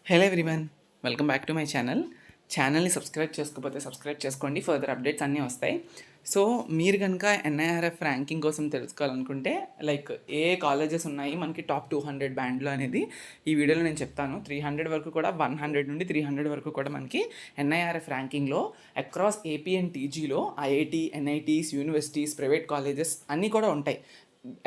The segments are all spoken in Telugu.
Hello everyone, welcome back to my ఛానల్ని సబ్స్క్రైబ్ చేసుకోకపోతే సబ్స్క్రైబ్ చేసుకోండి. ఫర్దర్ అప్డేట్స్ అన్నీ వస్తాయి. సో మీరు కనుక ఎన్ఐఆర్ఎఫ్ ర్యాంకింగ్ కోసం తెలుసుకోవాలనుకుంటే లైక్ ఏ కాలేజెస్ ఉన్నాయి మనకి టాప్ 200 బ్యాండ్లో అనేది ఈ వీడియోలో నేను చెప్తాను. 300 వరకు కూడా 100 నుండి 300 వరకు కూడా మనకి ఎన్ఐఆర్ఎఫ్ ర్యాంకింగ్లో అక్రాస్ ఏపీ అండ్ టీజీలో IIT, NITs, universities, private colleges అన్నీ కూడా ఉంటాయి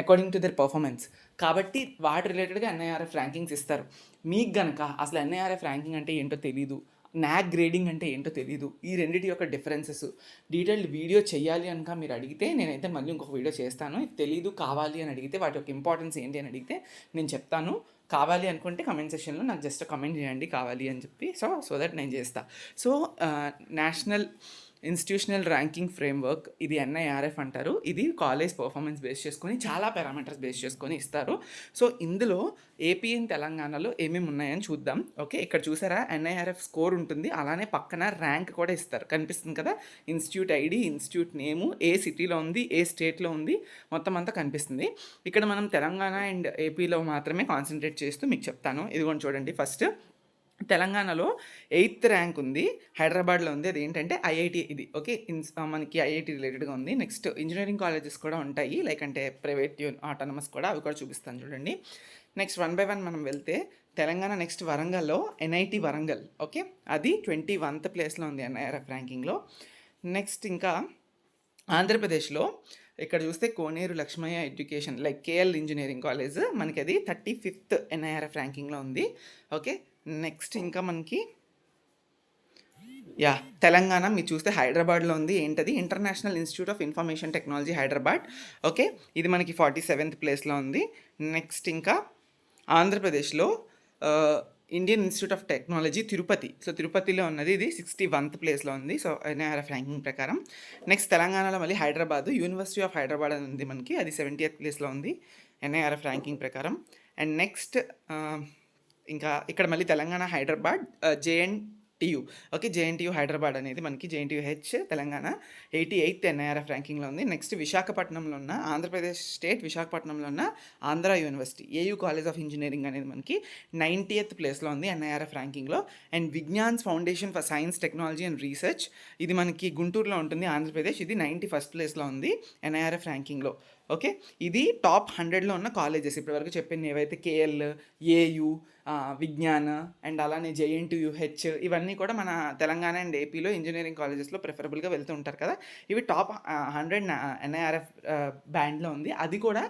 అకార్డింగ్ టు దర్ పర్ఫార్మెన్స్. కాబట్టి వాటి రిలేటెడ్గా ఎన్ఐఆర్ఎఫ్ ర్యాంకింగ్స్ ఇస్తారు. మీకు గనక అసలు ఎన్ఐఆర్ఎఫ్ ర్యాంకింగ్ అంటే ఏంటో తెలీదు, నాక్ గ్రేడింగ్ అంటే ఏంటో తెలీదు, ఈ రెండింటి యొక్క డిఫరెన్సెస్ డీటెయిల్డ్ వీడియో చేయాలి కనుక మీరు అడిగితే నేనైతే మళ్ళీ ఇంకొక వీడియో చేస్తాను. తెలీదు కావాలి అని అడిగితే వాటి యొక్క ఇంపార్టెన్స్ ఏంటి అని అడిగితే నేను చెప్తాను. కావాలి అనుకుంటే కమెంట్ సెక్షన్లో నాకు జస్ట్ కమెంట్ చేయండి కావాలి అని చెప్పి. సో దట్ నేను చేస్తాను. So national institutional ranking framework, ఇది ఎన్ఐఆర్ఎఫ్ అంటారు. ఇది కాలేజ్ పర్ఫార్మెన్స్ బేస్ చేసుకొని చాలా పారామీటర్స్ బేస్ చేసుకొని ఇస్తారు. సో ఇందులో ఏపీ అండ్ తెలంగాణలో ఏమేమి ఉన్నాయని చూద్దాం. ఓకే, ఇక్కడ చూసారా ఎన్ఐఆర్ఎఫ్ స్కోర్ ఉంటుంది, అలానే పక్కన ర్యాంక్ కూడా ఇస్తారు. కనిపిస్తుంది కదా, ఇన్స్టిట్యూట్ ఐడి, ఇన్స్టిట్యూట్ నేము, ఏ సిటీలో ఉంది, ఏ స్టేట్లో ఉంది, మొత్తం అంతా కనిపిస్తుంది. ఇక్కడ మనం తెలంగాణ అండ్ ఏపీలో మాత్రమే కాన్సన్ట్రేట్ చేస్తూ మీకు చెప్తాను. ఇదిగోండి చూడండి, ఫస్ట్ తెలంగాణలో 8th ర్యాంక్ ఉంది, హైదరాబాద్లో ఉంది. అది ఏంటంటే ఐఐటి, ఇది ఓకే మనకి ఐఐటి రిలేటెడ్గా ఉంది. నెక్స్ట్ ఇంజనీరింగ్ కాలేజెస్ కూడా ఉంటాయి, లైక్ అంటే ప్రైవేట్ ఆటోనమస్ కూడా, అవి కూడా చూపిస్తాను చూడండి. నెక్స్ట్ 1 by 1 మనం వెళ్తే తెలంగాణ నెక్స్ట్ వరంగల్లో ఎన్ఐటి వరంగల్, ఓకే అది 21th ప్లేస్లో ఉంది ఎన్ఐఆర్ఎఫ్ ర్యాంకింగ్లో. నెక్స్ట్ ఇంకా ఆంధ్రప్రదేశ్లో ఇక్కడ చూస్తే Koneru Lakshmaiah education like KL engineering college, మనకి అది 35th ఎన్ఐఆర్ఎఫ్ ర్యాంకింగ్లో ఉంది. ఓకే, నెక్స్ట్ ఇంకా మనకి తెలంగాణ మీరు చూస్తే హైదరాబాద్లో ఉంది. ఏంటది, international institute of information technology Hyderabad. Okay, ఇది మనకి 47th ప్లేస్లో ఉంది. నెక్స్ట్ ఇంకా ఆంధ్రప్రదేశ్లో Indian institute of technology Tirupati, so తిరుపతిలో ఉన్నది, ఇది 61th ప్లేస్లో ఉంది. సో ఎన్ఐఆర్ఎఫ్ ర్యాంకింగ్ ప్రకారం. నెక్స్ట్ తెలంగాణలో మళ్ళీ హైదరాబాద్ యూనివర్సిటీ ఆఫ్ హైదరాబాద్ అని ఉంది మనకి, అది 70th ప్లేస్లో ఉంది ఎన్ఐఆర్ఎఫ్ ర్యాంకింగ్ ప్రకారం. అండ్ నెక్స్ట్ ఇంకా ఇక్కడ మళ్ళీ Telangana Hyderabad JNTU, okay JNTU Hyderabad అనేది మనకి జేఎన్టీయుహెచ్ తెలంగాణ 88th ఎన్ఐఆర్ఎఫ్ ర్యాంకింగ్లో ఉంది. నెక్స్ట్ విశాఖపట్నంలో ఉన్న ఆంధ్రప్రదేశ్ స్టేట్ విశాఖపట్నంలో ఉన్న Andhra university AU college of engineering అనేది మనకి 90th ప్లేస్లో ఉంది ఎన్ఐఆర్ఎఫ్ ర్యాంకింగ్లో. And Vignan's foundation for science technology and research, ఇది మనకి గుంటూరులో ఉంటుంది ఆంధ్రప్రదేశ్, ఇది 91st ప్లేస్లో ఉంది ఎన్ఐఆర్ఎఫ్ ర్యాంకింగ్లో. ఓకే, ఇది టాప్ 100లో ఉన్న కాలేజెస్ ఇప్పటివరకు చెప్పింది ఏవైతే కేఎల్, ఏయు, విజ్ఞాన్ అండ్ అలానే జేఎన్టీయుహెచ్, ఇవన్నీ కూడా మన తెలంగాణ అండ్ ఏపీలో ఇంజనీరింగ్ కాలేజెస్లో ప్రిఫరబుల్గా వెళ్తూ ఉంటారు కదా. ఇవి టాప్ 100 ఎన్ఐఆర్ఎఫ్ బ్యాండ్లో ఉంది. అది కూడా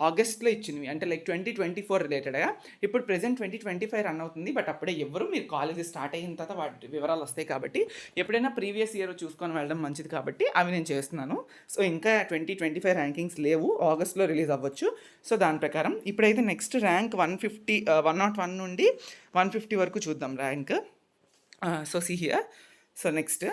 ఆగస్ట్లో ఇచ్చినవి, అంటే లైక్ 2024 రిలేటెడ్గా. ఇప్పుడు ప్రెజెంట్ 2025 రన్ అవుతుంది, బట్ అప్పుడే ఎవరు మీరు కాలేజెస్ స్టార్ట్ అయిన తర్వాత వాటి వివరాలు వస్తాయి కాబట్టి ఎప్పుడైనా ప్రీవియస్ ఇయర్ చూసుకొని వెళ్ళడం మంచిది కాబట్టి అవి నేను చేస్తున్నాను. సో ఇంకా 2025 ర్యాంకింగ్స్ లేవు, ఆగస్ట్లో రిలీజ్ అవ్వచ్చు. సో దాని ప్రకారం ఇప్పుడైతే నెక్స్ట్ ర్యాంక్ 101 నుండి 150 వరకు చూద్దాం rank. So see here. So next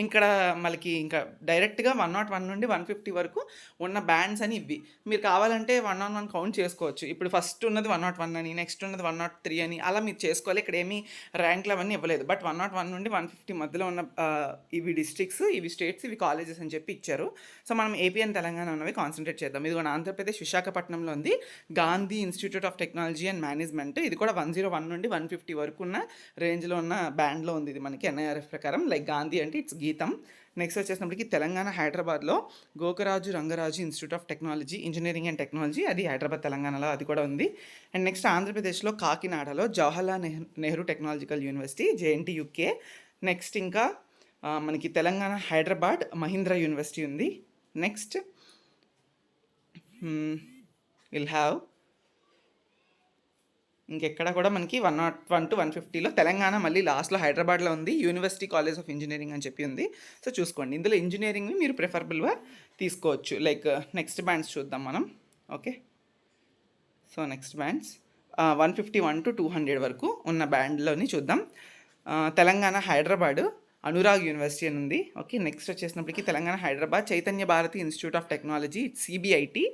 ఇక్కడ మనకి ఇంకా డైరెక్ట్గా 101 నుండి 150 వరకు ఉన్న బ్యాండ్స్ అని ఇవి. మీరు కావాలంటే 101 కౌంట్ చేసుకోవచ్చు. ఇప్పుడు ఫస్ట్ ఉన్నది 101 అని, నెక్స్ట్ ఉన్నది 103 అని, అలా మీరు చేసుకోవాలి. ఇక్కడ ఏమీ ర్యాంక్లు అవన్నీ ఇవ్వలేదు, బట్ 101 నుండి 150 మధ్యలో ఉన్న ఇవి డిస్ట్రిక్ట్స్, ఇవి స్టేట్స్, ఇవి కాలేజెస్ అని చెప్పి ఇచ్చారు. సో మనం ఏపీ అండ్ తెలంగాణ ఉన్నవి కాన్సన్ట్రేట్ చేద్దాం. ఇది మన ఆంధ్రప్రదేశ్ విశాఖపట్నంలో ఉంది Gandhi institute of technology and management, ఇది కూడా 101 నుండి 150 వరకు ఉన్న రేంజ్లో ఉన్న బ్యాండ్లో ఉంది. ఇది మనకి ఎన్ఐఆర్ఎఫ్ ప్రకారం, లైక్ గాంధీ అంటే ఇట్స్ గీతం. నెక్స్ట్ వచ్చేసినప్పటికి తెలంగాణ హైదరాబాద్లో Gokaraju Rangaraju institute of technology engineering and technology, అది హైదరాబాద్ తెలంగాణలో అది కూడా ఉంది. అండ్ నెక్స్ట్ ఆంధ్రప్రదేశ్లో కాకినాడలో Jawaharlal Nehru technological university JNTUK. Next ఇంకా మనకి తెలంగాణ హైదరాబాద్ మహీంద్రా యూనివర్సిటీ ఉంది. నెక్స్ట్ విల్ హ్యావ్ ఇంకెక్కడ కూడా మనకి 101 to 150లో తెలంగాణ మళ్ళీ లాస్ట్లో హైదరాబాద్లో ఉంది, యూనివర్సిటీ కాలేజ్ ఆఫ్ ఇంజనీరింగ్ అని చెప్పి ఉంది. సో చూసుకోండి, ఇందులో ఇంజనీరింగ్ని మీరు ప్రిఫరబుల్గా తీసుకోవచ్చు. లైక్ నెక్స్ట్ బ్యాండ్స్ చూద్దాం మనం. Okay, so next bands 151 to 200 వరకు ఉన్న బ్యాండ్లోని చూద్దాం. తెలంగాణ హైదరాబాద్ అనురాగ్ యూనివర్సిటీ అని ఉంది. ఓకే, నెక్స్ట్ వచ్చేసినప్పటికీ Telangana Hyderabad Chaitanya Bharathi institute of technology CBIT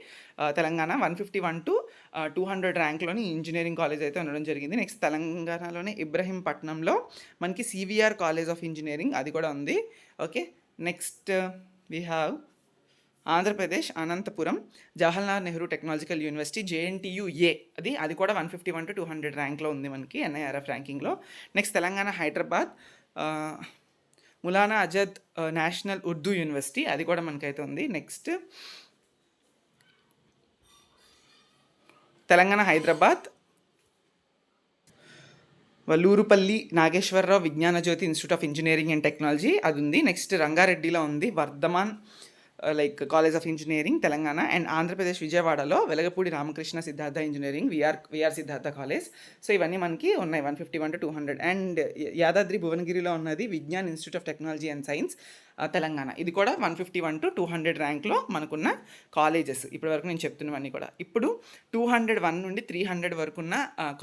Telangana 151 to 200 ర్యాంక్లోని ఇంజనీరింగ్ కాలేజ్ అయితే ఉండడం జరిగింది. నెక్స్ట్ తెలంగాణలోనే ఇబ్రహీంపట్నంలో మనకి సివిఆర్ కాలేజ్ ఆఫ్ ఇంజనీరింగ్, అది కూడా ఉంది. Okay, next we have Andhra Pradesh Anantapuram Jawaharlal Nehru technological university JNTU-A అది కూడా 151 to 200 ర్యాంక్లో ఉంది మనకి NIRF ర్యాంకింగ్లో. Next Telangana Hyderabad Maulana Azad national Urdu university అది కూడా మనకైతే ఉంది. Next Telangana Hyderabad Vallurupalli Nageswara Rao Vignana Jyothi institute of engineering and technology అది ఉంది. నెక్స్ట్ రంగారెడ్డిలో ఉంది Vardhaman college of engineering Telangana. And Andhra Pradesh విజయవాడలో Velagapudi Ramakrishna Siddhartha engineering VR Siddhartha college. So ఇవన్నీ మనకి ఉన్నాయి 151 to 200. అండ్ యాదాద్రి భువనగిరిలో ఉన్నది Vignan institute of technology and science Telangana. ఇది కూడా 151 to 200 ర్యాంక్లో మనకున్న కాలేజెస్ ఇప్పటి వరకు నేను చెప్తున్నవన్నీ కూడా. ఇప్పుడు 201 నుండి 300 వరకు ఉన్న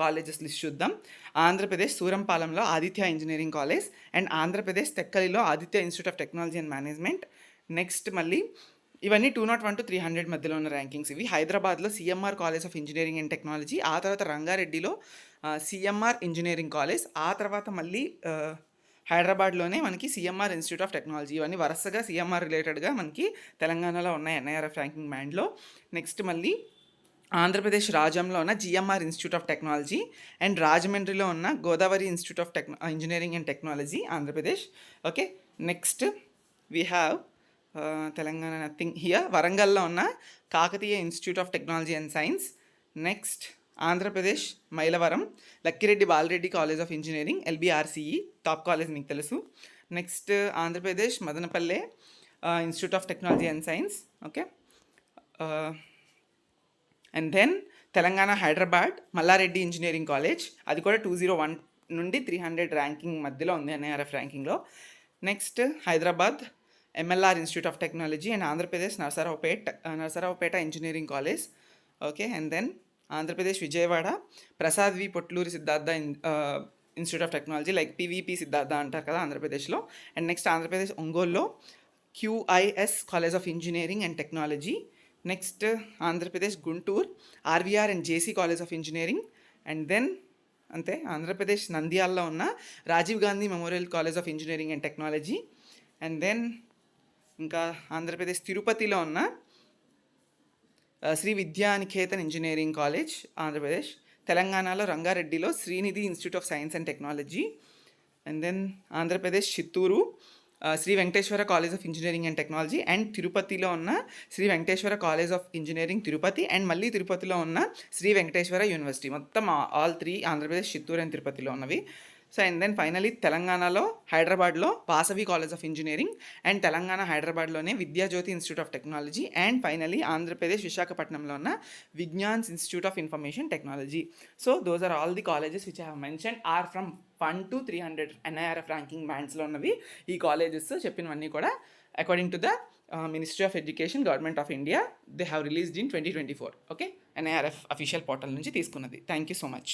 కాలేజెస్ లిస్ట్ చూద్దాం. ఆంధ్రప్రదేశ్ సూరంపాలెంలో Aditya engineering college and Andhra Pradesh తెక్కలిలో Aditya institute of technology and management. Next మళ్ళీ ఇవన్నీ 201 to 300 మధ్యలో ఉన్న ర్యాంకింగ్స్ ఇవి. హైదరాబాద్లో CMR college of engineering and technology, ఆ తర్వాత రంగారెడ్డిలో CMR ఇంజనీరింగ్ కాలేజ్, ఆ తర్వాత మళ్ళీ హైదరాబాద్లోనే మనకి CMR ఇన్స్టిట్యూట్ ఆఫ్ టెక్నాలజీ. ఇవన్నీ వరుసగా CMR రిలేటెడ్గా మనకి తెలంగాణలో ఉన్నాయి NIRF ర్యాంకింగ్ బ్యాండ్లో. నెక్స్ట్ మళ్ళీ ఆంధ్రప్రదేశ్ రాజ్యంలో ఉన్న GMR institute of technology and రాజమండ్రిలో ఉన్న Godavari institute of engineering and technology Andhra Pradesh. Okay, next we have Telangana nothing here. వరంగల్లో ఉన్న Kakatiya institute of technology and science. Next Andhra Pradesh Mylavaram Lakkireddy Balareddy college of engineering LBRCE top college మీకు తెలుసు. Next Andhra Pradesh Madanapalle institute of technology and science. Okay, and then Telangana Hyderabad Mallareddy engineering college, అది కూడా 201 నుండి 300 ర్యాంకింగ్ మధ్యలో ఉంది NIRF ర్యాంకింగ్లో. Next Hyderabad MLR institute of technology and Andhra Pradesh Narasaraopet engineering college. Okay, and then Andhra Pradesh Vijayawada Prasad V Potluri Siddhartha institute of technology, like PVP Siddhartha అంటారు కదా ఆంధ్రప్రదేశ్లో. అండ్ నెక్స్ట్ ఆంధ్రప్రదేశ్ ఒంగోలులో QIS college of engineering and technology. Next Andhra Pradesh Guntur RVR and JC college of engineering. And then అంతే ఆంధ్రప్రదేశ్ నంద్యాలలో ఉన్న Rajiv Gandhi memorial college of engineering and technology. And then ఇంకా ఆంధ్రప్రదేశ్ తిరుపతిలో ఉన్న శ్రీ విద్యానికేతన్ ఇంజనీరింగ్ కాలేజ్ ఆంధ్రప్రదేశ్. తెలంగాణలో రంగారెడ్డిలో Srinidhi institute of science and technology. And then Andhra Pradesh Chittoor Sri Venkateswara college of engineering and technology. And తిరుపతిలో ఉన్న Sri Venkateswara college of engineering Tirupati. And మళ్ళీ తిరుపతిలో ఉన్న శ్రీ వెంకటేశ్వర యూనివర్సిటీ. మొత్తం ఆల్ 3 ఆంధ్రప్రదేశ్ చిత్తూరు అండ్ తిరుపతిలో ఉన్నవి. సో అండ్ దెన్ ఫైనలీ తెలంగాణలో హైదరాబాద్లో Vasavi college of engineering and Telangana హైదరాబాద్లోనే Vidya Jyothi institute of technology. And finally Andhra Pradesh విశాఖపట్నంలో ఉన్న Vignan's institute of information technology. So those are all the colleges which I have mention are from 1 to 300 NIRF ranking బ్యాండ్స్లో ఉన్నవి. ఈ కాలేజెస్ చెప్పినవన్నీ కూడా according to the ministry of education government of India they have released in 2024. Okay, NIRF official portal నుంచి తీసుకున్నది. Thank you so much.